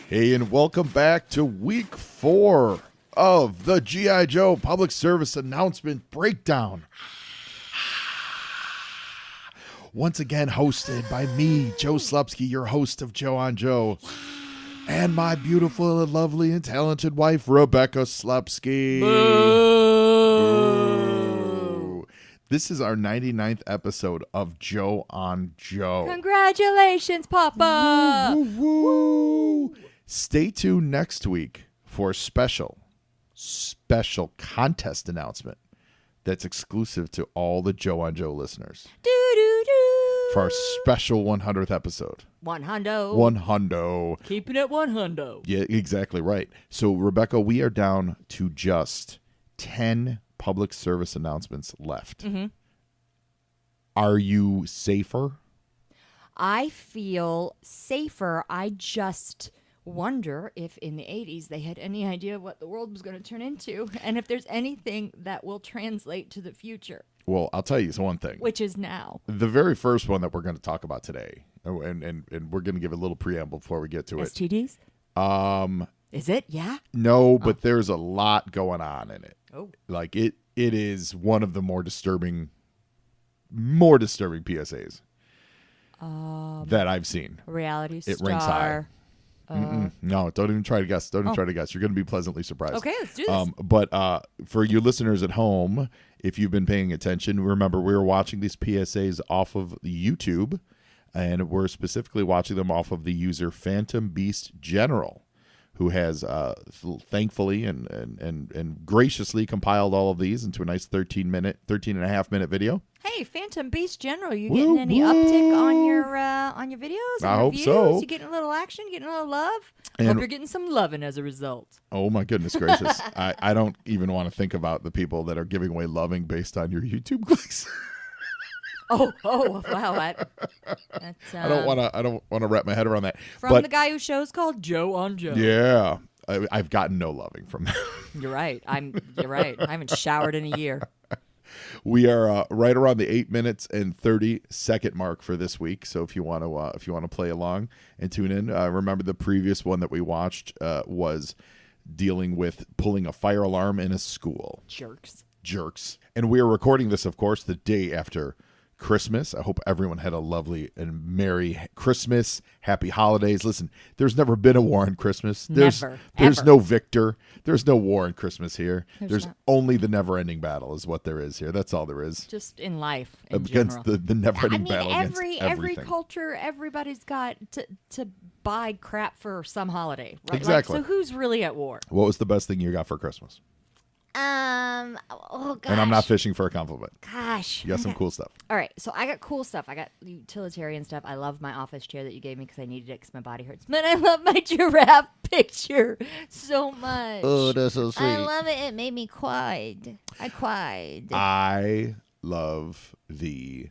Hey, and welcome back to week 4 of the G.I. Joe Public Service Announcement Breakdown. Once again hosted by me, Joe Slepski, your host of Joe on Joe, and my beautiful and lovely and talented wife, Rebekah Slepski. Boo. This is our 99th episode of Joe on Joe. Congratulations, Papa! Woo, woo, woo. Stay tuned next week for a special contest announcement that's exclusive to all the Joe on Joe listeners. Do-do-do. For our special 100th episode. 100. Keeping it 100. Yeah, exactly right. So, Rebekah, we are down to just 10 public service announcements left. Mm-hmm. Are you safer? I feel safer. I just wonder if in the 80s they had any idea what the world was going to turn into and if there's anything that will translate to the future. Well, I'll tell you one thing. Which is now. The very first one that we're going to talk about today, and we're going to give a little preamble before we get to it. STDs? Is it? Yeah? No, but there's a lot going on in it. Oh. Like it is one of the more disturbing PSAs that I've seen. Reality star. It ranks high. No, don't even try to guess. Don't even try to guess. You're going to be pleasantly surprised. Okay, let's do this. But for you listeners at home, if you've been paying attention, remember we were watching these PSAs off of YouTube, and we're specifically watching them off of the user Phantom Beast General, who has thankfully and graciously compiled all of these into a nice 13 and a half minute video. Hey, Phantom Beast General, you getting any uptick on your videos? I hope so. You getting a little action, getting a little love? And hope you're getting some loving as a result. Oh my goodness gracious! I don't even want to think about the people that are giving away loving based on your YouTube clicks. Oh, wow! That's, I don't want to wrap my head around that. From the guy whose show's called Joe on Joe. Yeah, I've gotten no loving from that. You're right. You're right. I haven't showered in a year. We are right around the 8 minutes and 30-second mark for this week. So if you want to play along and tune in, remember the previous one that we watched was dealing with pulling a fire alarm in a school. Jerks. And we are recording this, of course, the day after Christmas. I hope everyone had a lovely and merry Christmas. Happy holidays. Listen, there's never been a war on Christmas. There's no victor. There's no war on Christmas here. There's only the never-ending battle is what there is here. That's all there is. Just in life, in against general. the never-ending battle every against everything. culture, everybody's got to buy crap for some holiday. Right? Exactly. So who's really at war? What was the best thing you got for Christmas? Oh gosh. And I'm not fishing for a compliment. Gosh. You got some cool stuff. All right, so I got cool stuff. I got utilitarian stuff. I love my office chair that you gave me because I needed it because my body hurts. But I love my giraffe picture so much. Oh, that's so sweet. I love it. It made me cried. I cried. I love the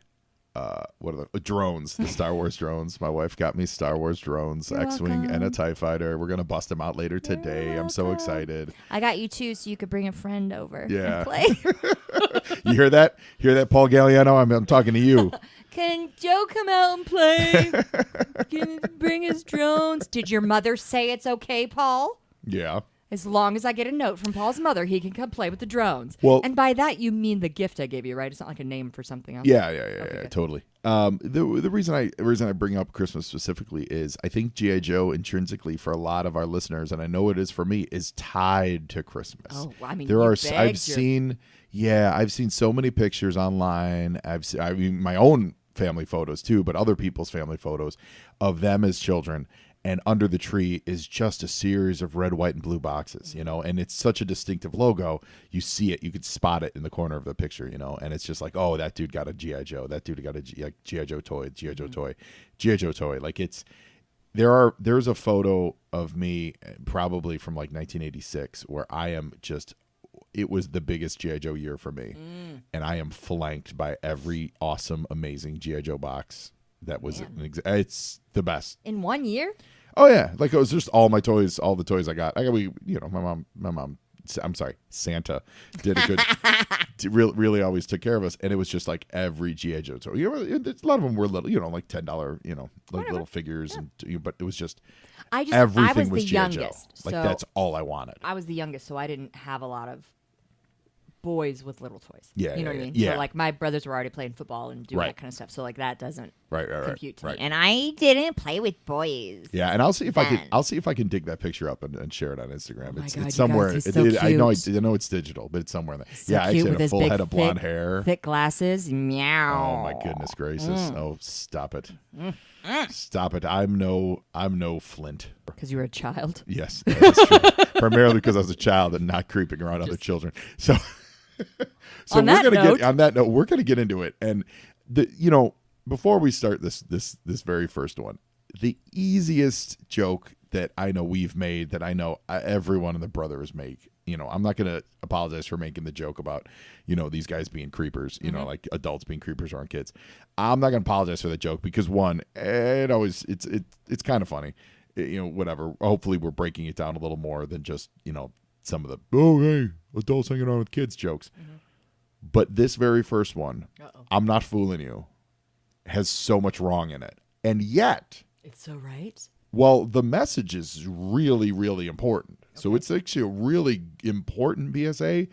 what are the drones? The Star Wars drones. My wife got me Star Wars drones, You're X-wing welcome. and a TIE fighter. We're gonna bust them out later today. I'm so excited. I got you too, so you could bring a friend over. Yeah. And play. You hear that? Hear that, Paul Galliano? I'm talking to you. Can Joe come out and play? Can he bring his drones? Did your mother say it's okay, Paul? Yeah. As long as I get a note from Paul's mother, he can come play with the drones. Well, and by that, you mean the gift I gave you, right? It's not like a name for something else. Yeah, totally. The reason I bring up Christmas specifically is I think G.I. Joe intrinsically for a lot of our listeners, and I know it is for me, is tied to Christmas. Oh, I mean, I've seen so many pictures online. I mean my own family photos too, but other people's family photos of them as children. And under the tree is just a series of red, white, and blue boxes, and it's such a distinctive logo. You see it, you could spot it in the corner of the picture, and it's just like, oh, that dude got a G.I. Joe. That dude got a G.I. Joe toy, G.I. Joe toy, G.I. Joe toy. Like there's a photo of me probably from like 1986 where I am just, it was the biggest G.I. Joe year for me. And I am flanked by every awesome, amazing G.I. Joe box. That was it's the best. In 1 year? Oh yeah, like it was just all my toys, all the toys I got. My mom I'm sorry, Santa did a good, really always took care of us. And it was just like every G.I. Joe. So, a lot of them were little, like $10, like little figures. And but it was just, everything was the G.I. Joe. youngest. Like, so that's all I wanted. I was the youngest, so I didn't have a lot of boys with little toys. Yeah, you know what I mean? yeah. So like my brothers were already playing football and doing that kind of stuff. So like that doesn't compute to me. And I didn't play with boys. Yeah, and I'll see if I can dig that picture up and share it on Instagram. Oh my God, it's somewhere. guys, he's so cute. I know it's digital, but it's somewhere. So I actually with had a full big, head of blonde hair, thick glasses. Meow. Oh my goodness gracious! Oh, stop it. Stop it. I'm no Flint. Because you were a child. Yes, that's true. Primarily because I was a child and not creeping around other children. So on that note, we're gonna get into it. And before we start this very first one, the easiest joke that I know we've made, that I know everyone in the Brothers make. I'm not going to apologize for making the joke about, these guys being creepers, like adults being creepers around kids. I'm not going to apologize for that joke because one, it's kind of funny, whatever. Hopefully we're breaking it down a little more than just, some of the, oh, hey, adults hanging out with kids jokes. But this very first one, I'm not fooling you, has so much wrong in it. And yet, it's so right. Well, the message is really, really important. Okay. So it's actually a really important PSA,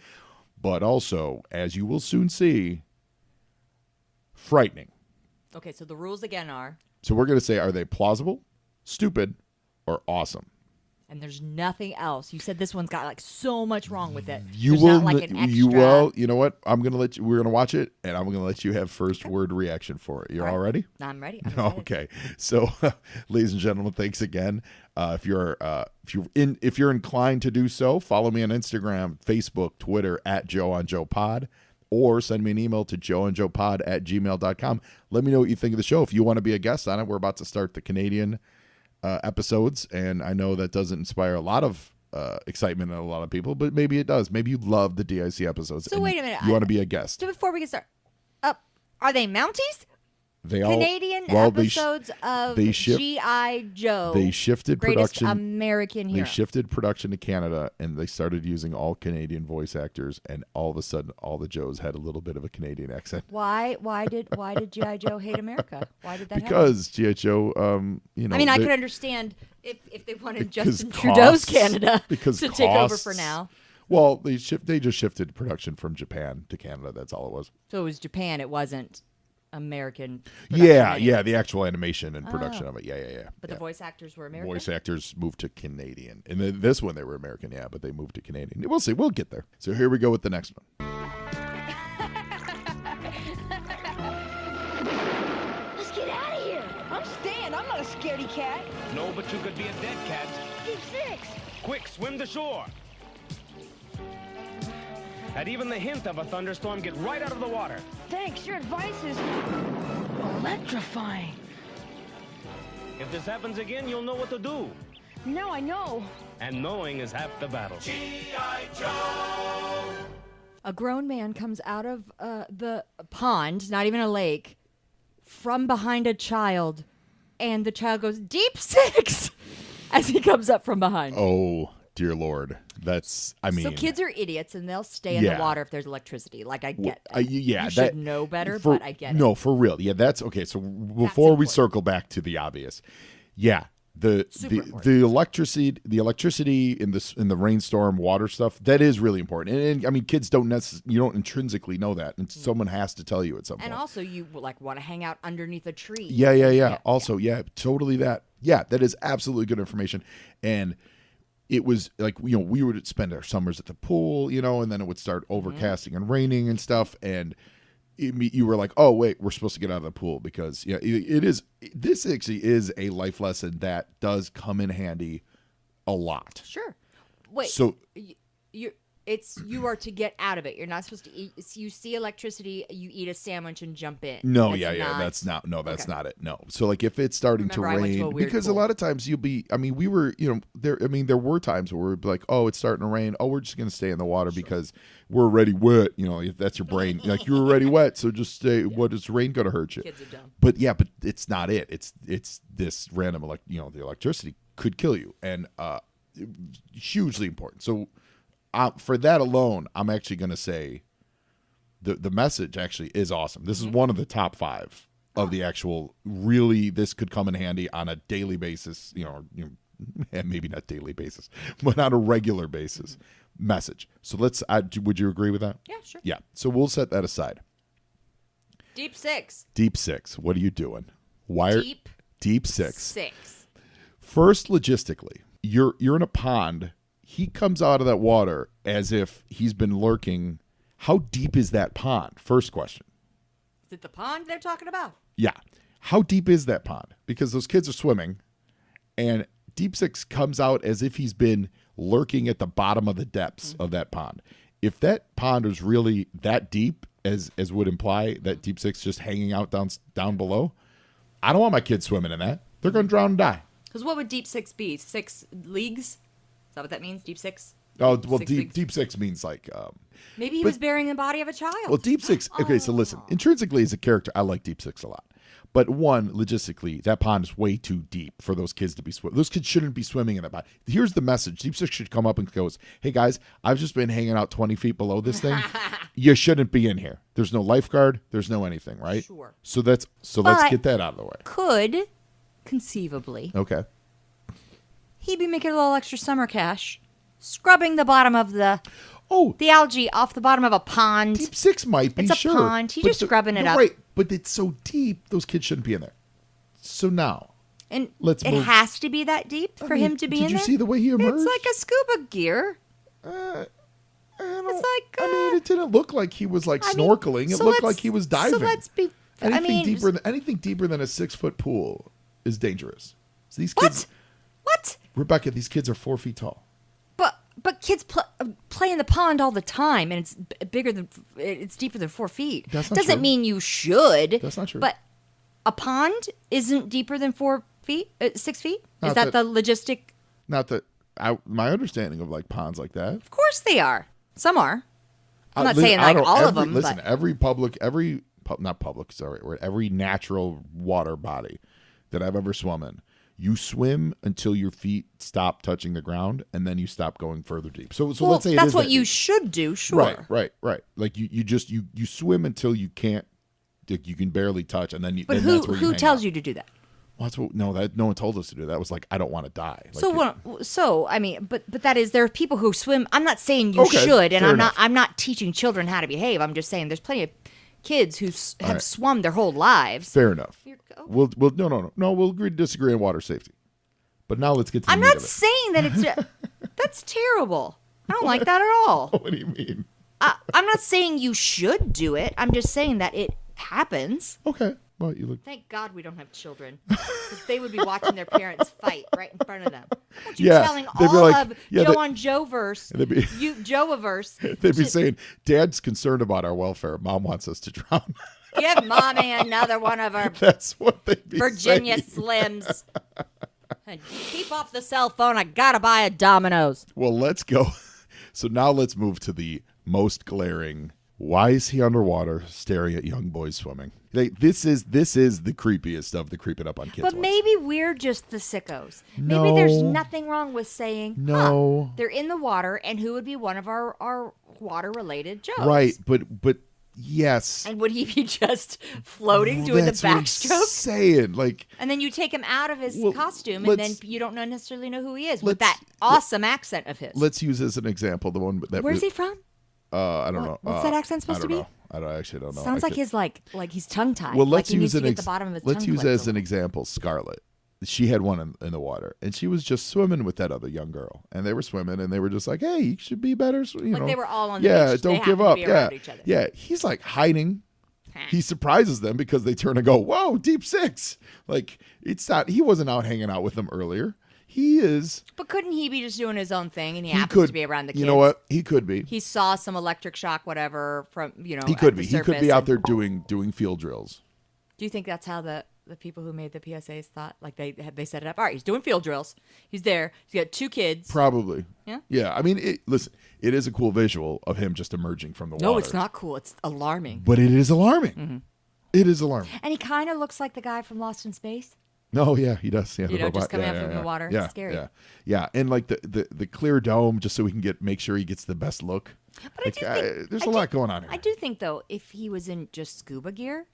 but also, as you will soon see, frightening. Okay, so the rules again are? So we're going to say, are they plausible, stupid, or awesome? And there's nothing else. You said this one's got like so much wrong with it. You will, not like an extra. You know what? I'm gonna let you. We're gonna watch it, and I'm gonna let you have first word reaction for it. You're all ready? I'm ready. Okay. So, ladies and gentlemen, thanks again. If you're inclined to do so, follow me on Instagram, Facebook, Twitter at Joe on Joe Pod, or send me an email to joeonjoepod@gmail.com. Let me know what you think of the show. If you want to be a guest on it, we're about to start the Canadian episodes, and I know that doesn't inspire a lot of excitement in a lot of people, but maybe it does. Maybe you love the DIC episodes. So wait a minute. You want to be a guest. So before we get started, are they Mounties? They Canadian episodes of G.I. Joe. They shifted greatest production. American hero. They shifted production to Canada, and they started using all Canadian voice actors, and all of a sudden, all the Joes had a little bit of a Canadian accent. Why did G.I. Joe hate America? Why did that happen? Because G.I. Joe, I mean, I could understand if they wanted Justin Trudeau's Canada to take over for now. Well, they just shifted production from Japan to Canada. That's all it was. So it was Japan. It wasn't American. Yeah, the actual animation and production of it. Yeah. But the voice actors were American? Voice actors moved to Canadian. And this one, they were American, yeah, but they moved to Canadian. We'll see. We'll get there. So here we go with the next one. Let's get out of here. I'm staying. I'm not a scaredy cat. No, but you could be a dead cat. Keep 6. Quick, swim to shore. At even the hint of a thunderstorm, get right out of the water. Thanks, your advice is electrifying. If this happens again, you'll know what to do. Now I know. And knowing is half the battle. G.I. Joe! A grown man comes out of the pond, not even a lake, from behind a child, and the child goes, "Deep 6!" as he comes up from behind. Oh, dear Lord. So kids are idiots, and they'll stay in the water if there's electricity. Like, I get that. You should know better, but I get it. No, for real. Yeah, that's okay. So before we circle back to the obvious, the electricity in the rainstorm water stuff, that is really important. And I mean, kids don't intrinsically know that, and someone has to tell you at some point. And also, you want to hang out underneath a tree. Yeah. Also, totally that. Yeah, that is absolutely good information. And it was like, we would spend our summers at the pool, and then it would start overcasting and raining and stuff. And you were like, oh, wait, we're supposed to get out of the pool because, this actually is a life lesson that does come in handy a lot. Sure. Wait, so you are to get out of it. You're not supposed to eat. You see electricity, you eat a sandwich and jump in. No, that's not it. No. So like if it's starting to rain, because a lot of times we were, there were times where we'd be like, oh, it's starting to rain. Oh, we're just going to stay in the water because we're already wet. If that's your brain, like you're already wet. So just stay. What is rain going to hurt you? Kids are dumb. But it's not it. It's this random, the electricity could kill you, and hugely important. So for that alone, I'm actually going to say the message actually is awesome. This is one of the top 5 of the actual really, this could come in handy on a daily basis, maybe not daily basis, but on a regular basis message. So would you agree with that? Yeah, sure. Yeah. So we'll set that aside. Deep six. Deep six. What are you doing? Deep six. First, logistically, you're in a pond. He comes out of that water as if he's been lurking. How deep is that pond? First question. Is it the pond they're talking about? Yeah. How deep is that pond? Because those kids are swimming, and Deep Six comes out as if he's been lurking at the bottom of the depths of that pond. If that pond is really that deep, as would imply that Deep Six just hanging out down below, I don't want my kids swimming in that. They're going to drown and die. Because what would Deep Six be? 6 leagues? Is that what that means? Deep Six? Oh, well, deep Six means like... Maybe he was burying the body of a child. Well, Deep Six... Okay, so listen. Intrinsically, as a character, I like Deep Six a lot. But one, logistically, that pond is way too deep for those kids to be swimming. Those kids shouldn't be swimming in that pond. Here's the message. Deep Six should come up and goes, hey, guys, I've just been hanging out 20 feet below this thing. You shouldn't be in here. There's no lifeguard. There's no anything, right? Sure. So let's get that out of the way. Could, conceivably, Okay. he'd be making a little extra summer cash, scrubbing the bottom of the algae off the bottom of a pond. Deep Six might be, It's a sure. pond. He's just scrubbing it up. Right, but it's so deep, those kids shouldn't be in there. So now, And let's it move. has to be that deep for him to be in there? Did you see the way he emerged? It's like a scuba gear. It didn't look like he was snorkeling. It looked like he was diving. So let's be... Anything deeper than a 6-foot pool is dangerous. So these kids... What? Rebekah, these kids are 4 feet tall. But kids play in the pond all the time, and it's deeper than 4 feet. That's not Doesn't true. mean you should. That's not true. But a pond isn't deeper than 4 feet, 6 feet. Is Not that the logistic? Not that... my understanding of ponds like that. Of course they are. Some are. I'm not saying all of them. Listen, but every natural water body that I've ever swum in, you swim until your feet stop touching the ground, and then you stop going further deep. So let's say that's it is what that you deep. should do. Sure. Right. Like you swim until you can't, you can barely touch, and then But then that's where you who hang tells out. you to do that? Well, no one told us to do that. It was like, I don't want to die. But that is, there are people who swim. I'm not saying you should, and I'm not teaching children how to behave. I'm just saying there's plenty of kids who have swum their whole lives. Fair enough. We'll we'll agree to disagree on water safety. But now let's get to the I'm meat not of it. saying that it's that's terrible. I don't like that at all. What do you mean? I'm not saying you should do it. I'm just saying that it happens. Okay. Well, you look. Thank God we don't have children, because they would be watching their parents fight right in front of them. Don't you telling they'd be all like, of yeah, Joe on Joe-verse, they'd be- Joe-averse. They'd be saying, Dad's concerned about our welfare. Mom wants us to drown. Give Mommy another one of our That's what they'd be Virginia saying. Slims. And keep off the cell phone. I gotta buy a Domino's. Well, let's go. So now let's move to the most glaring. Why is he underwater staring at young boys swimming? This is the creepiest of the creeping up on kids. But ones. maybe we're just the sickos. No. Maybe there's nothing wrong with saying, No. they're in the water, and who would be one of our water-related jokes? Right, but yes. And would he be just floating, doing the That's what I'm backstroke? saying, And then you take him out of his costume, and then let's- you don't necessarily know who he is with let's- that awesome accent of his. Let's use as an example the one that. Where's he from? I don't know. What's that accent supposed to be? I actually don't know. Sounds like he's like he's tongue-tied. Well, like let's he use needs to an get the bottom of his let's tongue use clipped as a an little. example Scarlett. She had one in the water, and she was just swimming with that other young girl, and they were swimming, and they were just like, "Hey, you should be better." You know, they were all on the yeah, beach. They don't give happened to up. be Yeah, around each other. yeah. He's like hiding. He surprises them because they turn and go, "Whoa, Deep Six!" Like it's not. He wasn't out hanging out with them earlier. He is. But couldn't he be just doing his own thing, and he He happens could to be around the kids? You know what? He could be. He saw some electric shock, whatever, from He at could the be. He could surface, be out and- there doing field drills. Do you think that's how the people who made the PSAs thought? Like they set it up. All right, he's doing field drills. He's there. He's got 2 kids. Probably. Yeah? Yeah. I mean, listen, it is a cool visual of him just emerging from the water. No, it's not cool. It's alarming. But it is alarming. Mm-hmm. It is alarming. And he kind of looks like the guy from Lost in Space. Oh yeah, he does. Yeah, You the know, robot. just coming yeah, up from yeah, the water. Yeah, It's scary. yeah, and like the clear dome, just so we can make sure he gets the best look. But I do think there's a lot going on here. I do think though, if he was in just scuba gear,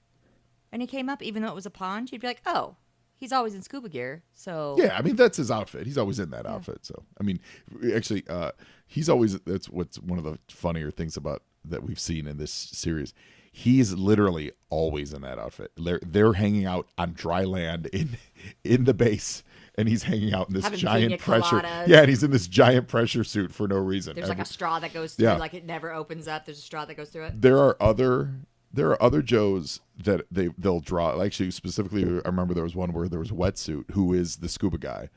and he came up, even though it was a pond, you'd be like, oh, he's always in scuba gear. So Yeah, I mean that's his outfit. He's always in that outfit. So I mean, actually, he's always. That's what's one of the funnier things about that we've seen in this series. He's literally always in that outfit. They're hanging out on dry land in the base, and he's hanging out in this Having giant pina pressure. coladas. Yeah, and he's in this giant pressure suit for no reason. there's like a straw that goes through, Yeah. like it never opens up. There's a straw that goes through it. There are other Joes that they'll draw. Actually, specifically, I remember there was one where there was Wetsuit, who is the scuba guy,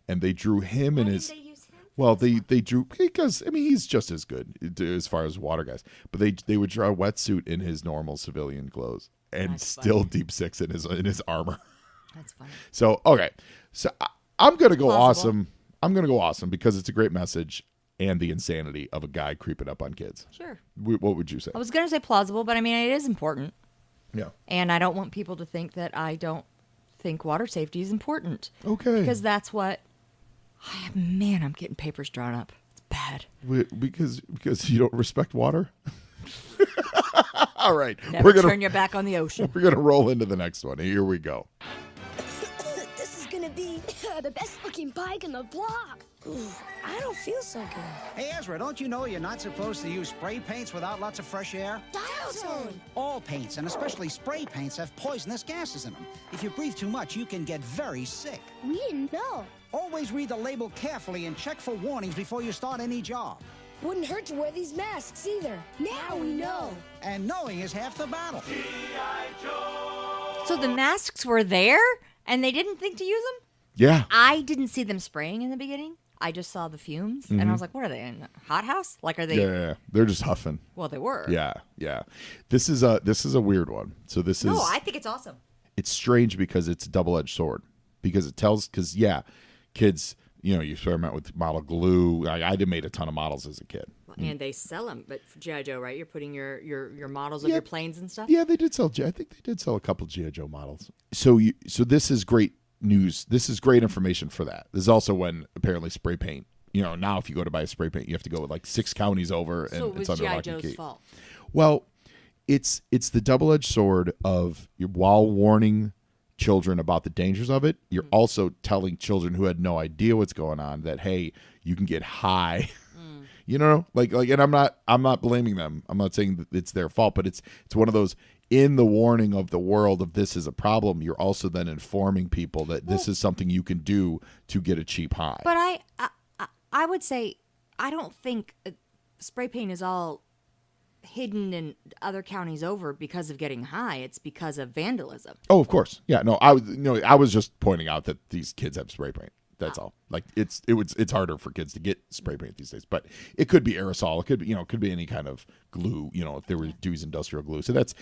and they drew him in his. They use him? Well, they drew because I mean he's just as good as far as water guys, but they would draw Wetsuit in his normal civilian clothes and That's still funny. deep six in his armor. That's funny. So okay, so I'm gonna go Plausible. awesome. I'm gonna go awesome because it's a great message and the insanity of a guy creeping up on kids. Sure. What would you say? I was going to say plausible, but I mean, it is important. Yeah. And I don't want people to think that I don't think water safety is important. Okay. Because that's what. Man, I'm getting papers drawn up. It's bad. Because you don't respect water. All right, Never turn your back on the ocean. we're gonna roll into the next one. Here we go. This is gonna be the best looking bike in the block. Ooh, I don't feel so good. Hey, Ezra, don't you know you're not supposed to use spray paints without lots of fresh air? Dial tone. All paints, and especially spray paints, have poisonous gases in them. If you breathe too much, you can get very sick. We didn't know. Always read the label carefully and check for warnings before you start any job. Wouldn't hurt to wear these masks either. Now we know. And knowing is half the battle. So the masks were there and they didn't think to use them? Yeah. I didn't see them spraying in the beginning. I just saw the fumes and I was like, what are they in a hothouse? Like, are they? Yeah. They're just huffing. Well, they were. Yeah. This is a weird one. So this is. No, I think it's awesome. It's strange because it's a double-edged sword because kids, you experiment with model glue. I did made a ton of models as a kid. And they sell them, but for G.I. Joe, right? You're putting your models of your planes and stuff. Yeah, they did sell. I think they did sell a couple G.I. Joe models. So this is great news. This is great information for that. This is also when apparently spray paint. Now if you go to buy a spray paint, you have to go like 6 counties over, and So it was it's under G.I. lock and Joe's key. fault. Well, it's the double-edged sword of while warning children about the dangers of it, you're also telling children who had no idea what's going on that hey, you can get high. And I'm not blaming them. I'm not saying that it's their fault, but it's one of those in the warning of the world of this is a problem. You're also then informing people that this is something you can do to get a cheap high. But I would say I don't think spray paint is all hidden in other counties over because of getting high. It's because of vandalism. Oh, of course. Yeah. No, I was just pointing out that these kids have spray paint. That's all. Like it's harder for kids to get spray paint these days, but it could be aerosol. It could be any kind of glue. If there was Dewey's industrial glue. So it's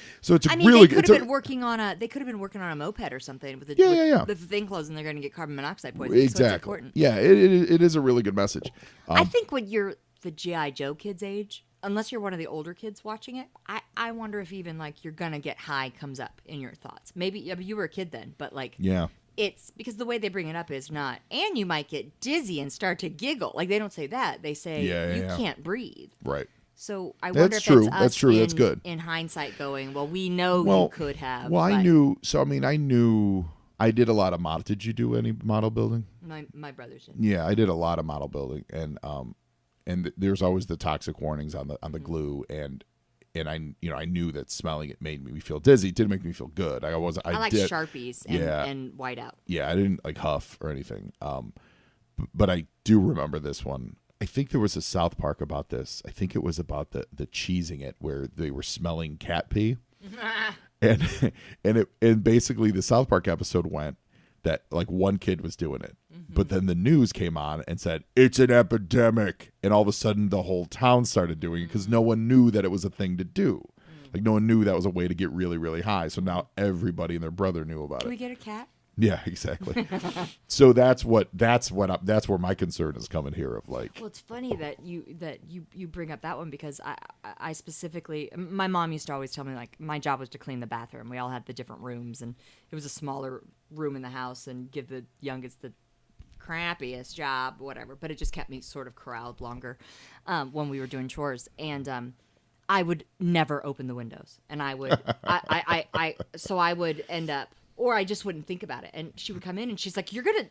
really they could have been working on a moped or something with the thing closed, and they're going to get carbon monoxide poisoning. Exactly. So it's important. Yeah, it is a really good message. I think when you're the G.I. Joe kids age, unless you're one of the older kids watching it, I wonder if even like you're gonna get high comes up in your thoughts. Maybe you were a kid then, but like it's because the way they bring it up is not, and you might get dizzy and start to giggle. Like they don't say that. They say you can't breathe. Right. So I wonder if true. it's us That's true. That's good. In hindsight going, well, we know you could have. Well, but I knew. So I knew. I did a lot of model. Did you do any model building? My brothers did. Yeah, I did a lot of model building, and there's always the toxic warnings on the glue, and I knew that smelling it made me feel dizzy. It didn't make me feel good. I like did, Sharpies and whiteout. Yeah, I didn't like huff or anything. But I do remember this one. I think there was a South Park about this. I think it was about the cheesing it where they were smelling cat pee. and basically the South Park episode went that like one kid was doing it, but then the news came on and said it's an epidemic, and all of a sudden the whole town started doing it because no one knew that it was a thing to do. Like no one knew that was a way to get really, really high. So now everybody and their brother knew about Can we it. get a cat? Yeah, exactly. So that's where my concern is coming here of like. Well, it's funny that you bring up that one because I specifically, my mom used to always tell me, like, my job was to clean the bathroom. We all had the different rooms, and it was a smaller room in the house, and give the youngest the crappiest job, whatever. But it just kept me sort of corralled longer when we were doing chores, and I would never open the windows, and I would so I would end up. Or I just wouldn't think about it. And she would come in and she's like, you're gonna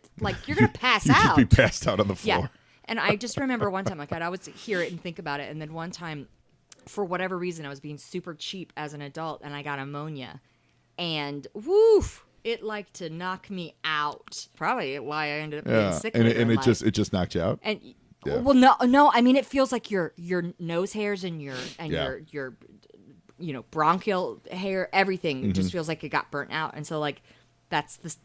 pass You'd out. just be passed out on the floor. Yeah. And I just remember one time, like, I'd always hear it and think about it. And then one time, for whatever reason, I was being super cheap as an adult and I got pneumonia. And woof, it liked to knock me out. Probably why I ended up being sick. And it just knocked you out. And well, no. I mean, it feels like your nose hairs and your bronchial hair, everything just feels like it got burnt out. And so, like, that's the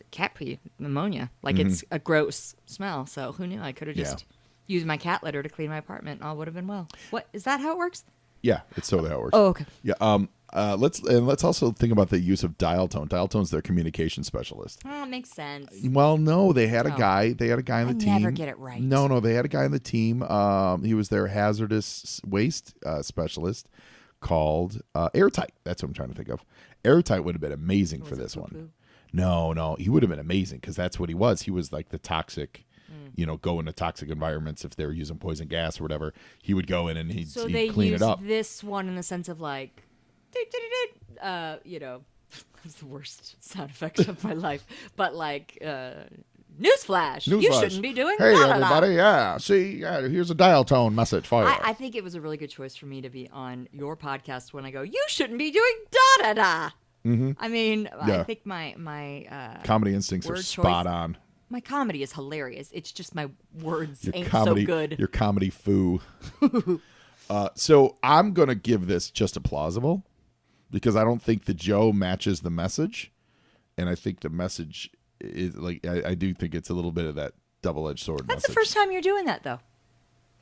cat pee, pneumonia. Like, it's a gross smell. So who knew? I could have just used my cat litter to clean my apartment. All would have been well. What, is that how it works? Yeah, it's totally how it works. Oh, okay. Yeah. Let's also think about the use of dial tone. Dial tone's their communication specialist. Oh, it makes sense. Well, no, they had a guy. They had a guy on the team. I never get it right. No, they had a guy on the team. He was their hazardous waste specialist. Called Airtight. That's what I'm trying to think of. Airtight would have been amazing for this one. No, he would have been amazing because that's what he was. He was like the toxic, go into toxic environments if they were using poison gas or whatever. He would go in and he'd clean it up. So they use this one in the sense of like, it's the worst sound effect of my life. But like, Newsflash. You shouldn't be doing Hey, da-da-da. everybody. Yeah. See, here's a dial tone message for you. I think it was a really good choice for me to be on your podcast when I go, you shouldn't be doing da-da-da. Mm-hmm. I mean, I think my comedy instincts are spot on. My comedy is hilarious. It's just my words ain't so good. Your comedy foo. So I'm going to give this just a plausible because I don't think the Joe matches the message. And I think the message is like, I do think it's a little bit of that double-edged sword That's message. the first time you're doing that, though.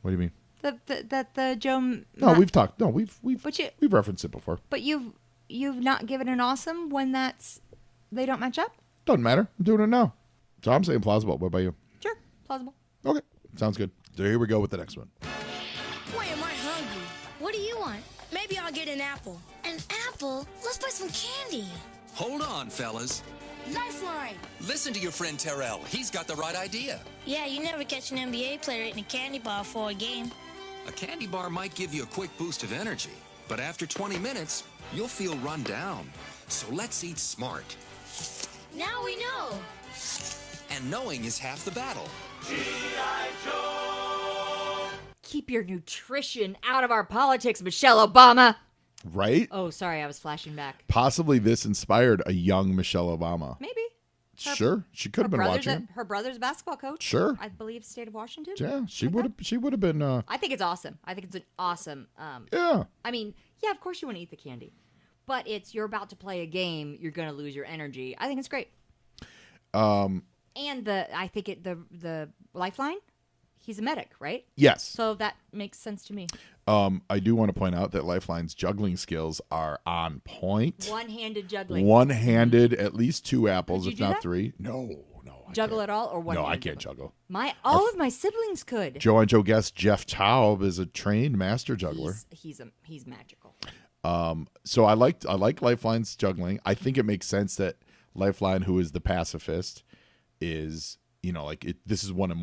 What do you mean? That the Joe... We've talked. No, we've referenced it before. But you've not given an awesome when they don't match up? Doesn't matter. I'm doing it now. So I'm saying plausible. What about you? Sure. Plausible. Okay. Sounds good. So here we go with the next one. Boy, am I hungry. What do you want? Maybe I'll get an apple. An apple? Let's buy some candy. Hold on, fellas. Lifeline. Listen to your friend Terrell. He's got the right idea. Yeah, you never catch an NBA player eating a candy bar for a game. A candy bar might give you a quick boost of energy, but after 20 minutes, you'll feel run down. So let's eat smart. Now we know. And knowing is half the battle. G.I. Joe. Keep your nutrition out of our politics, Michelle Obama. Right? Oh, sorry, I was flashing back. Possibly this inspired a young Michelle Obama. Maybe. Sure. She could have been watching it. Her brother's a basketball coach. Sure. I believe state of Washington. Yeah, she would have been I think it's awesome. I think it's an awesome yeah. I mean, yeah, of course you want to eat the candy. But you're about to play a game, you're going to lose your energy. I think it's great. And the Lifeline, he's a medic, right? Yes. So that makes sense to me. I do want to point out that Lifeline's juggling skills are on point. One-handed juggling. One-handed, at least 2 apples, Could you if do not that? 3. No. Juggle at all or one? No, I can't juggle. All of my siblings could. Joe guest Jeff Taub is a trained master juggler. He's magical. So I like Lifeline's juggling. I think it makes sense that Lifeline, who is the pacifist, is this is one of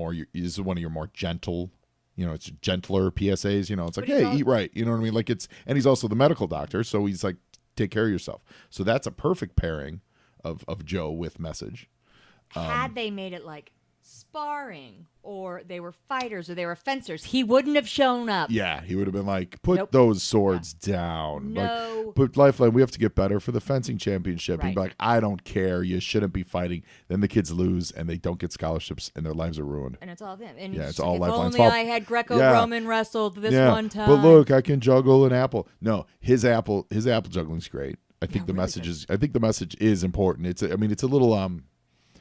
your more gentle. It's gentler PSAs. It's like, hey, eat right. You know what I mean? Like and he's also the medical doctor, so he's like, take care of yourself. So that's a perfect pairing of Joe with message. Had they made it like sparring, or they were fighters, or they were fencers, he wouldn't have shown up. Yeah, he would have been like, put those swords down. No. Like, but Lifeline, we have to get better for the fencing championship. Right. He'd be like, I don't care. You shouldn't be fighting. Then the kids lose, and they don't get scholarships, and their lives are ruined. And it's all them. And it's all if Lifeline's only fault. I had Greco-Roman wrestled this one time. But look, I can juggle an apple. No, his apple juggling's great. I think the message is important. It's a little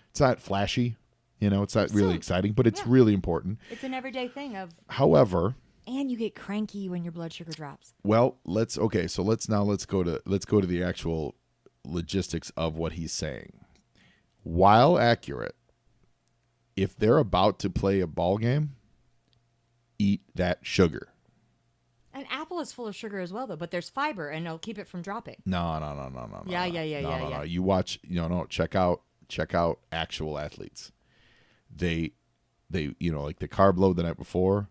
it's not flashy. It's not really exciting, but it's really important. It's an everyday thing of. However, and you get cranky when your blood sugar drops. Well, let's go to the actual logistics of what he's saying. while accurate, if they're about to play a ball game, eat that sugar. An apple is full of sugar as well, though, but there's fiber, and it'll keep it from dropping. No. Yeah. You watch. Check out actual athletes. They, like the carb load the night before,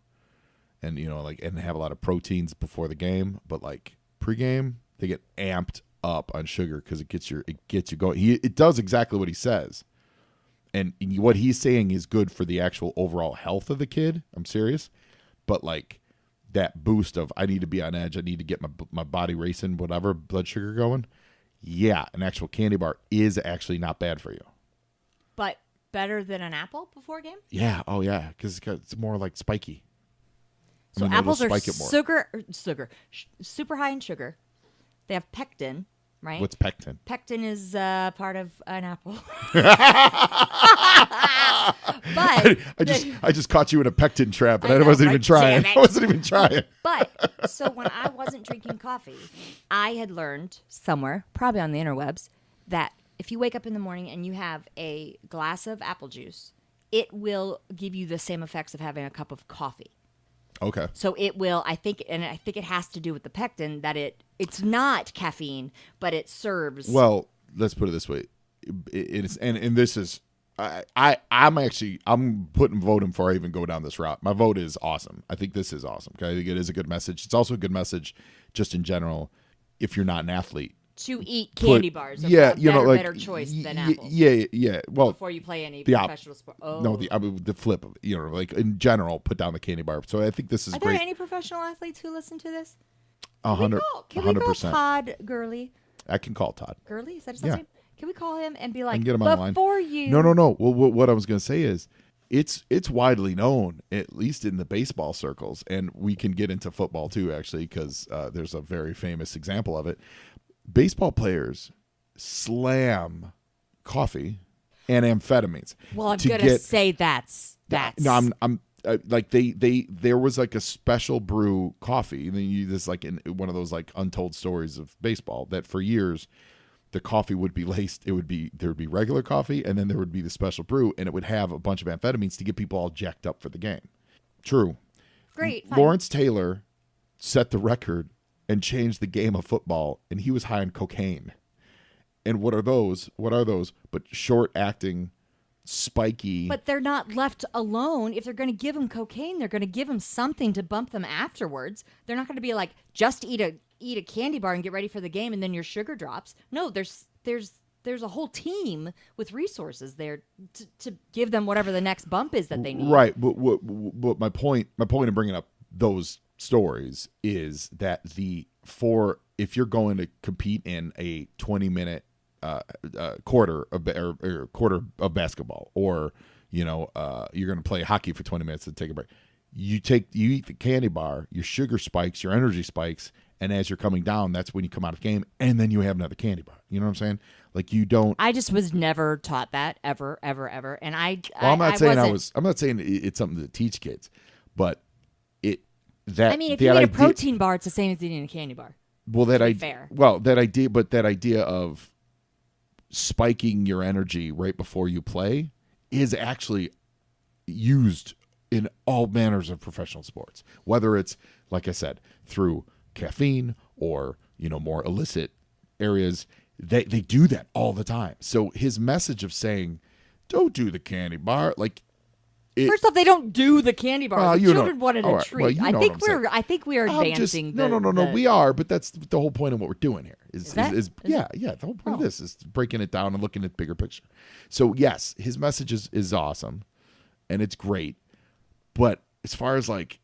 and and they have a lot of proteins before the game, but like pregame, they get amped up on sugar because it gets you going. It does exactly what he says. And what he's saying is good for the actual overall health of the kid. I'm serious. But like that boost of I need to be on edge. I need to get my body racing, whatever, blood sugar going. Yeah, an actual candy bar is actually not bad for you. But better than an apple before a game? Yeah. Oh, yeah. Because it's more like spiky. So apples are super high in sugar. They have pectin, right? What's pectin? Pectin is part of an apple. But I just caught you in a pectin trap, and I wasn't even trying. I wasn't even trying. But so when I wasn't drinking coffee, I had learned somewhere, probably on the interwebs, that if you wake up in the morning and you have a glass of apple juice, it will give you the same effects of having a cup of coffee. Okay. So it will, I think it has to do with the pectin, that it's not caffeine, but it serves. Well, let's put it this way. It's and this is I'm putting voting before I even go down this route. My vote is awesome. I think this is awesome. Okay? I think it is a good message. It's also a good message just in general if you're not an athlete. To eat candy bars. Better choice than apples. Yeah. Well, before you play any professional sport. Oh. No, the flip of it. Like in general, put down the candy bar. So I think this is great. Are there any professional athletes who listen to this? 100%. Can we call Todd Gurley? I can call Todd. Gurley? Is that his name? Can we call him and be like, get him on before line. you? No. Well, what I was going to say is, it's widely known, at least in the baseball circles, and we can get into football too, actually, because there's a very famous example of it. Baseball players slam coffee and amphetamines. Well, I'm going to say that's. No, I'm like there was like a special brew coffee, and then this like in one of those like untold stories of baseball that for years the coffee would be laced. There would be regular coffee, and then there would be the special brew, and it would have a bunch of amphetamines to get people all jacked up for the game. True. Great. Lawrence Taylor set the record and changed the game of football, and he was high on cocaine. And what are those? But short-acting, spiky. But they're not left alone. If they're going to give him cocaine, they're going to give him something to bump them afterwards. They're not going to be like, just eat a candy bar and get ready for the game, and then your sugar drops. No, there's a whole team with resources there to give them whatever the next bump is that they need. Right, but my point of bringing up those stories is that if you're going to compete in a 20-minute quarter of basketball, or you're going to play hockey for 20 minutes and take a break, you eat the candy bar, your sugar spikes, your energy spikes, and as you're coming down, that's when you come out of the game, and then you have another candy bar. You know what I'm saying? Like you don't. I just was never taught that ever, and I'm not saying it's something to teach kids, but if you eat a protein bar, it's the same as eating a candy bar. Well, that idea of spiking your energy right before you play is actually used in all manners of professional sports, whether it's, like I said, through caffeine or more illicit areas. They do that all the time. So his message of saying, "Don't do the candy bar," like. First off, they don't do the candy bar. The children wanted a treat. Well, I think we are advancing. No. We are, but that's the whole point of what we're doing here. The whole point of this is breaking it down and looking at the bigger picture. So yes, his message is awesome, and it's great. But as far as like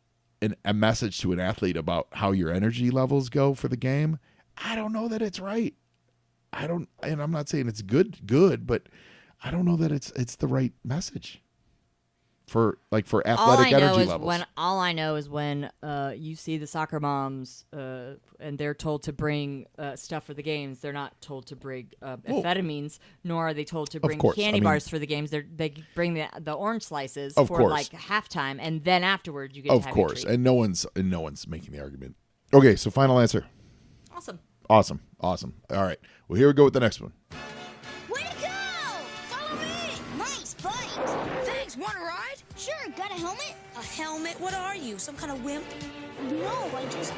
a message to an athlete about how your energy levels go for the game, I don't know that it's right. And I'm not saying it's good, but I don't know that it's the right message. For athletic energy levels. All I know is when you see the soccer moms and they're told to bring stuff for the games, they're not told to bring amphetamines, nor are they told to bring candy bars for the games. They bring the orange slices for like halftime, and then afterward you get to have your treat. And no one's making the argument. Okay, so final answer. Awesome. All right. Well, here we go with the next one. Way to go! Follow me! got a helmet? A helmet? What are you, some kind of wimp? No, I just...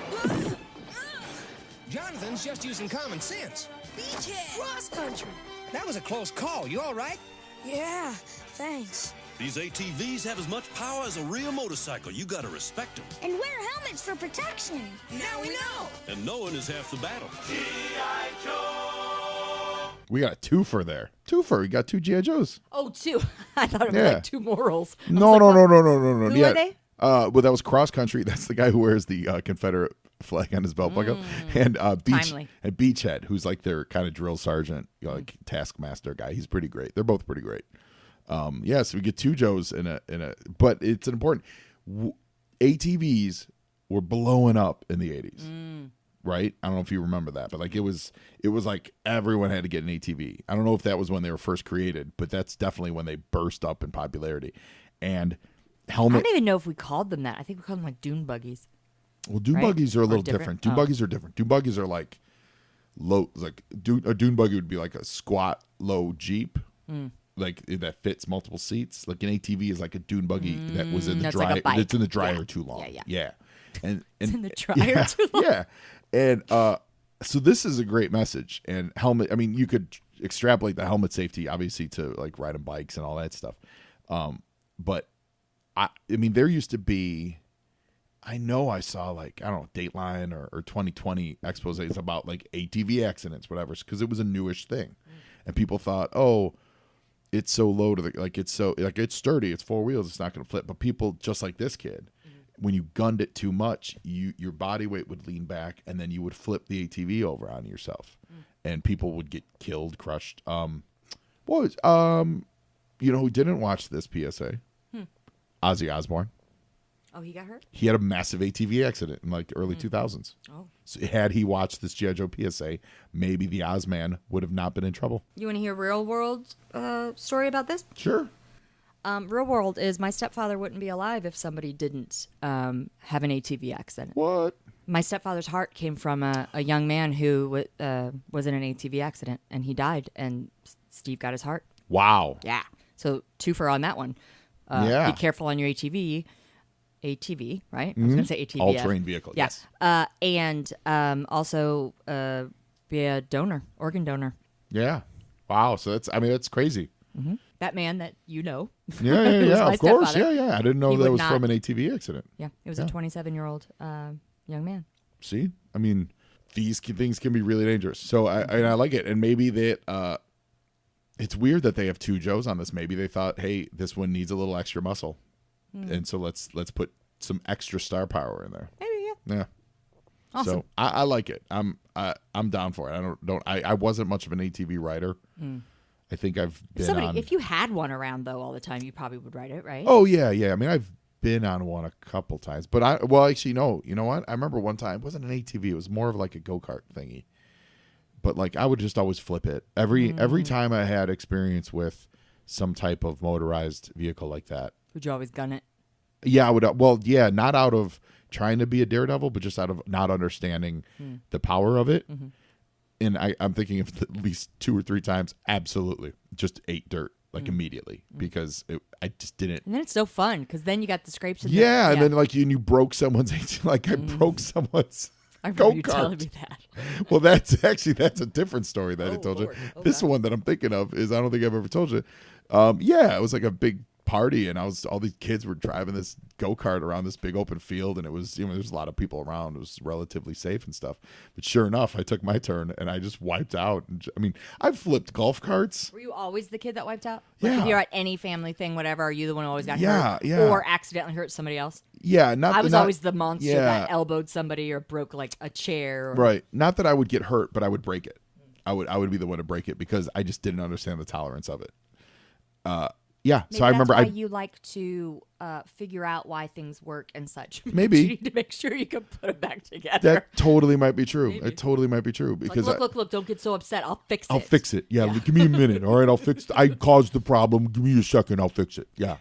Jonathan's just using common sense. Beachhead! Cross country! That was a close call. You all right? Yeah, thanks. These ATVs have as much power as a real motorcycle. You gotta respect them. And wear helmets for protection. Now we know! And knowing is half the battle. We got a twofer there. Twofer. We got two G.I. Joes. Oh, two. I thought it was Yeah. like two morals. No. Who Yeah. are they? Well, that was Cross Country. That's the guy who wears the Confederate flag on his belt buckle. And Timely. and Beachhead, who's like their kind of drill sergeant, like taskmaster guy. He's pretty great. They're both pretty great. So we get two Joes in a. But it's an important. ATVs were blowing up in the 80s. Right? I don't know if you remember that, but like it was like everyone had to get an ATV. I don't know if that was when they were first created, but that's definitely when they burst up in popularity. And I helmet. don't even know if we called them that. I think we called them like dune buggies. Well, dune right? buggies are a Or little different? different. Dune Oh. buggies are different. Dune buggies are like low, like a dune buggy would be like a squat low Jeep, like that fits multiple seats. Like an ATV is like a dune buggy that was in the That's dryer. like a bike. It's in the dryer Yeah. too long. Yeah. And It's in the dryer too long. Yeah, and so this is a great message. And helmet. I mean, you could extrapolate the helmet safety obviously to like riding bikes and all that stuff. But I mean, there used to be. I know I saw like, I don't know, Dateline or 2020 exposés about like ATV accidents, whatever, because it was a newish thing. And people thought, oh, it's so low to the, like, it's so, like, it's sturdy, it's four wheels, it's not going to flip. But people just like this kid, when you gunned it too much, your body weight would lean back and then you would flip the ATV over on yourself. And people would get killed, crushed. You know who didn't watch this PSA? Ozzy Osbourne. Oh, he got hurt? He had a massive ATV accident in like the early 2000s. Oh. So had he watched this G.I. Joe PSA, maybe the Ozman would have not been in trouble. You want to hear a real world story about this? Sure. Real world is my stepfather wouldn't be alive if somebody didn't have an ATV accident. What? My stepfather's heart came from a young man who was in an ATV accident, and he died, and Steve got his heart. Wow. Yeah. So twofer on that one. Yeah. Be careful on your ATV. ATV, right? I was going to say ATV. All-terrain vehicle, Yeah. yes. And also be a organ donor. Yeah. Wow. So that's crazy. That man that you know. Yeah, was my of course. stepfather. Yeah. I didn't know He that would was not- from an ATV accident. Yeah, it was a 27-year-old young man. See? I mean, these things can be really dangerous. So I like it. And maybe that it's weird that they have two Joes on this. Maybe they thought, hey, this one needs a little extra muscle. And so let's put some extra star power in there. Maybe, yeah. Yeah. Awesome. So I like it. I'm down for it. I wasn't much of an ATV rider. I think I've been on. If you had one around though all the time, you probably would ride it, right? Oh yeah. I mean, I've been on one a couple times, but actually no. You know what? I remember one time it wasn't an ATV. It was more of like a go-kart thingy. But like I would just always flip it every time I had experience with some type of motorized vehicle like that. Would you always gun it? Yeah, I would. Well, yeah, not out of trying to be a daredevil, but just out of not understanding the power of it. And I'm thinking of at least 2 or 3 times, absolutely, just ate dirt like immediately because I just didn't. And then it's so fun because then you got the scrapes. And And then like you broke someone's like I broke someone's I remember you telling go-kart. me that. Well, that's a different story that I told Lord. you. Oh, This God. one that I'm thinking of is I don't think I've ever told you. It was like a big party and all these kids were driving this go-kart around this big open field and it was there's a lot of people around. It was relatively safe and stuff. But sure enough, I took my turn and I just wiped out. And, I mean, I've flipped golf carts. Were you always the kid that wiped out? Yeah. If you're at any family thing, whatever, are you the one who always got Yeah, hurt? yeah. Or accidentally hurt somebody else? Yeah, I was not- always the monster yeah. that elbowed somebody or broke like a chair. Or, Right. Not that I would get hurt, but I would break it. I would be the one to break it because I just didn't understand the tolerance of it. Maybe so I remember that's why you like to figure out why things work and such. Maybe. You need to make sure you can put it back together. that totally might be true. Maybe. It totally might be true Like, because look, don't get so upset. I'll fix it. I'll fix it. Yeah, give me a minute. All right, I'll fix it. I caused the problem. Give me a second. I'll fix it. Yeah,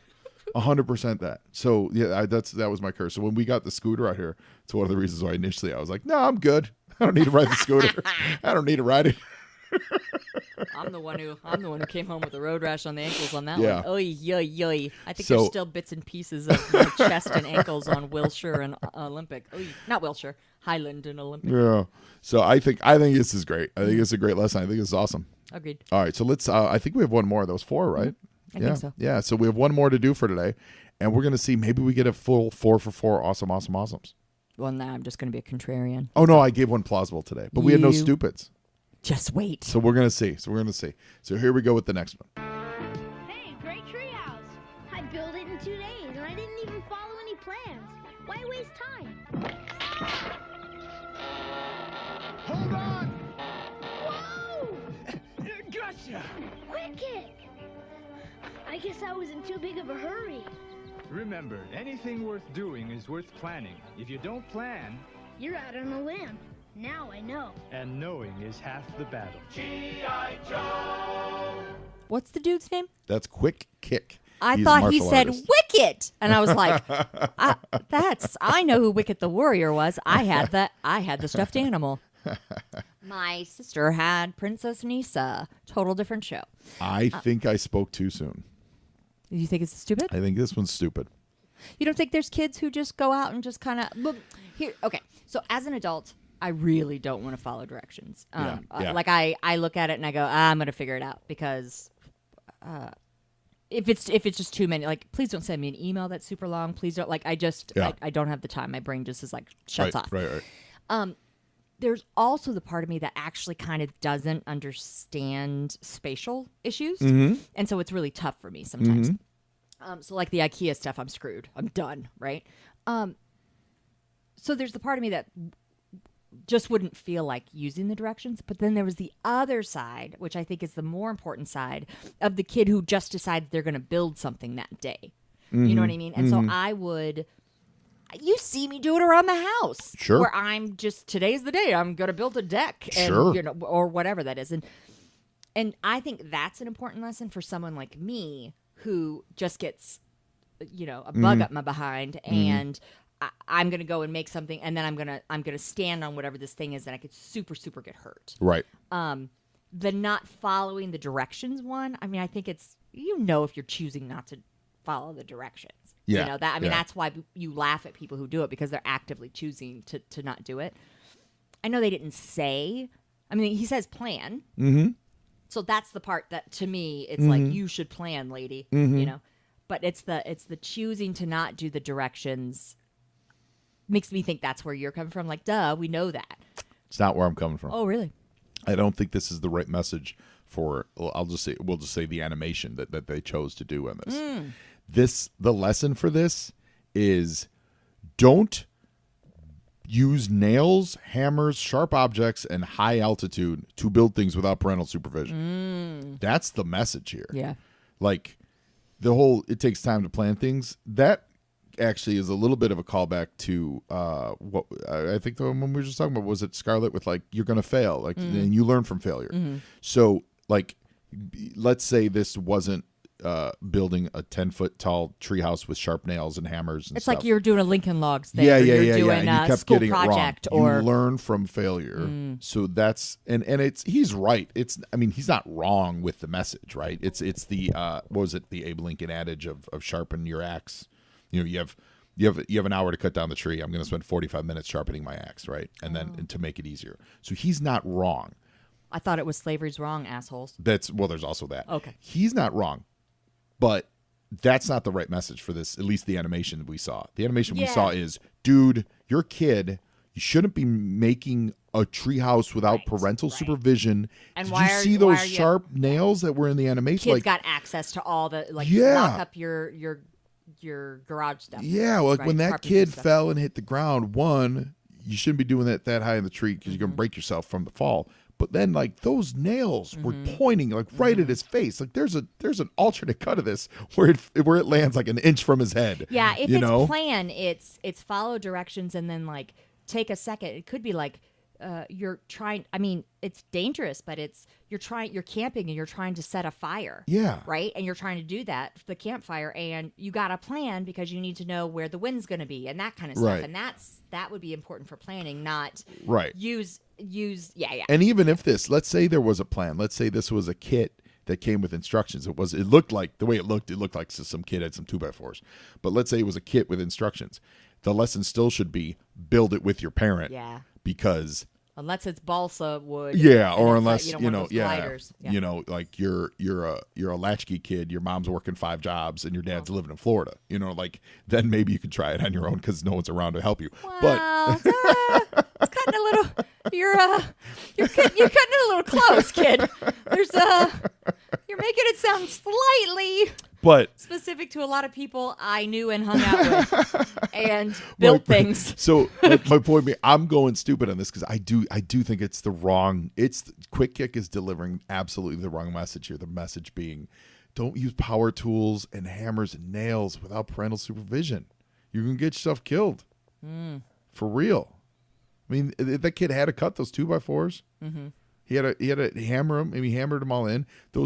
100% that. So yeah, that was my curse. So when we got the scooter out here, it's one of the reasons why initially I was like, no, I'm good. I don't need to ride the scooter. I don't need to ride it. I'm the one who came home with a road rash on the ankles on that Yeah. one. Oy, yoy, yoy. I think So- there's still bits and pieces of my chest and ankles on Wilshire and Olympic. Oy, not Wilshire, Highland and Olympic. Yeah. So I think this is great. I think it's a great lesson. I think it's awesome. Agreed. All right. So let's. I think we have one more. That was 4, right? I think so. Yeah. So we have one more to do for today, and we're gonna see maybe we get a full 4 for 4 awesome, awesomes. Well, now I'm just going to be a contrarian. Oh no, I gave one plausible today, but we had no You- stupids. Just wait. So we're gonna see. So here we go with the next one. Hey, great treehouse. I built it in 2 days, and I didn't even follow any plans. Why waste time? Hold on! Whoa! Gotcha! Quick kick! I guess I was in too big of a hurry. Remember, anything worth doing is worth planning. If you don't plan, You're out on a limb. Now I know. and knowing is half the battle. What's the dude's name? That's Quick Kick. I He's a thought he martial said artist. Wicket, and I was like, I know who Wicket the Warrior was. I had the stuffed animal. My sister had Princess Nisa. Total different show. I think I spoke too soon. You think it's stupid? I think this one's stupid. You don't think there's kids who just go out and just kind of here? Okay, so as an adult, I really don't want to follow directions. Yeah. Like I look at it and I go, I'm going to figure it out because if it's just too many, like please don't send me an email that's super long. Please don't I don't have the time. My brain just is like shuts off. Right. There's also the part of me that actually kind of doesn't understand spatial issues, Mm-hmm. and so it's really tough for me sometimes. So like the IKEA stuff, I'm screwed. I'm done, right? So there's the part of me that just wouldn't feel like using the directions. But then there was the other side, which I think is the more important side of the kid who just decides they're going to build something that day. You know what I mean? And so I would... You see me do it around the house. Sure. Where I'm just, today's the day, I'm going to build a deck. And, Sure. or whatever that is. And I think that's an important lesson for someone like me who just gets, a bug up my behind and I'm going to go and make something and then I'm going to stand on whatever this thing is and I could super, super get hurt. Right. The not following the directions one, I mean, I think it's, if you're choosing not to follow the directions. Yeah. That's why you laugh at people who do it because they're actively choosing to not do it. I know they didn't say, he says plan. Mm-hmm. So that's the part that to me, it's like, you should plan, lady, but it's the choosing to not do the directions makes me think that's where you're coming from. Like, duh, we know that. It's not where I'm coming from. Oh, really? I don't think this is the right message for, we'll just say the animation that they chose to do in this. The lesson for this is don't use nails, hammers, sharp objects, and high altitude to build things without parental supervision. That's the message here. Yeah. Like the whole, it takes time to plan things. That actually is a little bit of a callback to what I think the one we were just talking about, was it Scarlett, with like, you're going to fail, like, and you learn from failure. So like, let's say this wasn't building a 10-foot tall treehouse with sharp nails and hammers and It's stuff. like you're doing a Lincoln Logs thing. Yeah. You're And doing you a kept school getting project it wrong. or You learn from failure. So that's and he's right. He's not wrong with the message, right? It's the what was it, the Abe Lincoln adage of sharpen your axe. You have an hour to cut down the tree. I'm going to spend 45 minutes sharpening my axe, right? And then to make it easier. So he's not wrong. I thought it was slavery's wrong, assholes. There's also that. Okay. He's not wrong. But that's not the right message for this, at least the animation that we saw. The animation we saw is, dude, you're a kid. You shouldn't be making a treehouse without parental supervision. And Did why you are see you- those why are you- sharp nails that were in the animation? Kids Like, got access to all the lock up your garage stuff. yeah, like right? when that Carpentry kid stuff. fell and hit the ground, one, you shouldn't be doing that high in the tree because you're going to break yourself from the fall. But then, like, those nails were pointing like right at his face. Like, there's an alternate cut of this where it lands like an inch from his head. Yeah, if it's plan, it's follow directions and then like take a second. It could be like you're trying. I mean, it's dangerous, but you're camping and you're trying to set a fire. Yeah. Right, and you're trying to do that, the campfire, and you got a plan because you need to know where the wind's going to be and that kind of stuff. Right. And that would be important for planning, not use. Yeah. And even if let's say there was a plan. Let's say this was a kit that came with instructions. It looked like the way it looked like some kid had some 2x4s. But let's say it was a kit with instructions. The lesson still should be build it with your parent. Yeah. Because unless it's balsa wood. Yeah, or unless sliders. You know, like you're a latchkey kid. Your mom's working 5 jobs and your dad's living in Florida. You know, like then maybe you could try it on your own because no one's around to help you. Well, but it's cutting a little. You're cutting it a little close, kid. You're making it sound slightly specific to a lot of people I knew and hung out with and built things. So my point being, I'm going stupid on this because I do think it's the wrong. Quick Kick is delivering absolutely the wrong message here. The message being, don't use power tools and hammers and nails without parental supervision. You're gonna get yourself killed. For real. I mean, that kid had to cut those 2x4s. Mm-hmm. He had to hammer them. Maybe he hammered them all in. There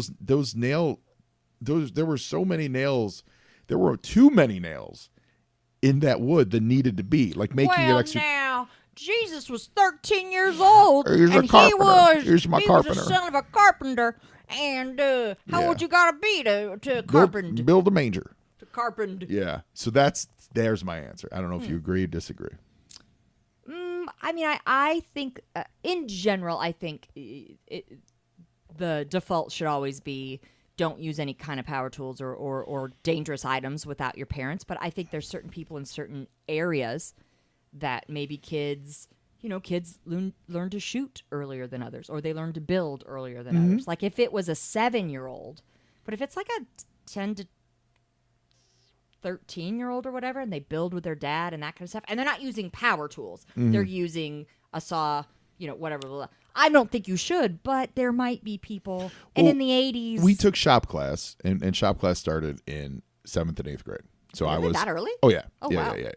were so many nails. There were too many nails in that wood that needed to be like making it extra. Now Jesus was 13 years old, He's a and carpenter. he was my carpenter. was the son of a carpenter. And how old you gotta be to carpenter? Build a manger. To carpenter. Yeah. So there's my answer. I don't know if you agree or disagree. I mean, I think in general, I think the default should always be don't use any kind of power tools or dangerous items without your parents. But I think there's certain people in certain areas that maybe kids learn to shoot earlier than others, or they learn to build earlier than others. Like if it was a 7-year-old, but if it's like a 10 to 13-year-old or whatever, and they build with their dad and that kind of stuff, and they're not using power tools. They're using a saw, whatever. Blah, blah. I don't think you should, but there might be people. And in the 80s... We took shop class, and shop class started in 7th and 8th grade. So really? I was that early? Oh yeah, oh, yeah, wow. yeah.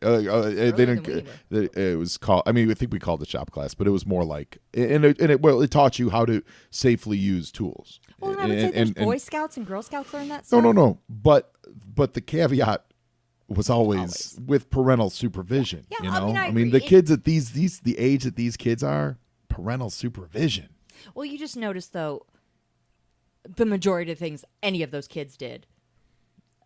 They didn't. It was called. I mean, I think we called it shop class, but it was more like, it taught you how to safely use tools. Well, I would say there's Boy Scouts and Girl Scouts learn that stuff. No. But the caveat was always with parental supervision. Yeah, I mean the kids at the age that these kids are, parental supervision. Well, you just notice though, the majority of things any of those kids did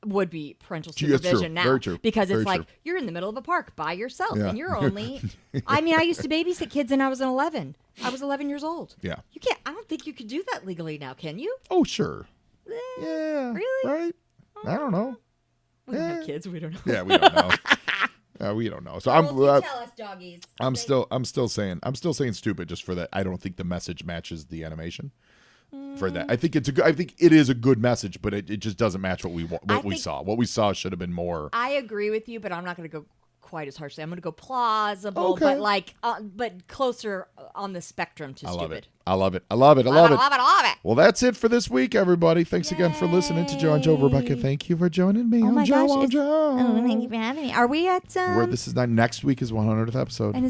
would be parental supervision now. Very true. Because it's Very like true. you're in the middle of a park by yourself Yeah. and you're only I mean, I used to babysit kids and I was 11. I was 11 years old. Yeah. You can't I don't think you could do that legally now, can you? Oh, sure. Yeah. Really? Right? I don't know. We don't have kids, we don't know. Yeah, we don't know. We don't know. So Well, tell us, doggies. I'm still saying stupid just for that. I don't think the message matches the animation. For that, I think it is a good message, but it just doesn't match what we saw. What we saw should have been more. I agree with you, but I'm not going to go quite as harshly. I'm going to go plausible, but but closer on the spectrum to stupid. I love it. Well, that's it for this week, everybody. Thanks again for listening to Joe and Joe. Rebekah, thank you for joining me. Oh my gosh. Joe. Thank you for having me. Are we at... this is not next week is 100th episode. And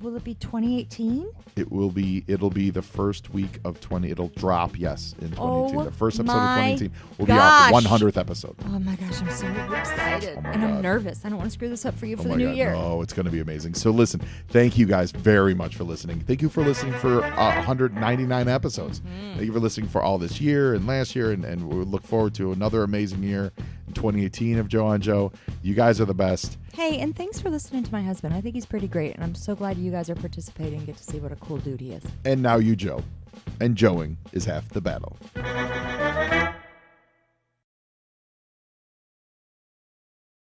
will it be 2018? It'll be the first week of 20. It'll drop, yes, in 2018. The first episode of 2018 will be our 100th episode. Oh my gosh, I'm so excited. And I'm nervous. I don't want to screw this up for you for the new year. No, it's going to be amazing. So listen, thank you guys very much for listening. Thank you for listening for 199 episodes. Thank you for listening for all this year and last year, and we look forward to another amazing year in 2018 of Joe on Joe. You guys are the best. Hey, and thanks for listening to my husband. I think he's pretty great, and I'm so glad you guys are participating and get to see what a cool dude he is. And now you, Joe. And Joeing is half the battle.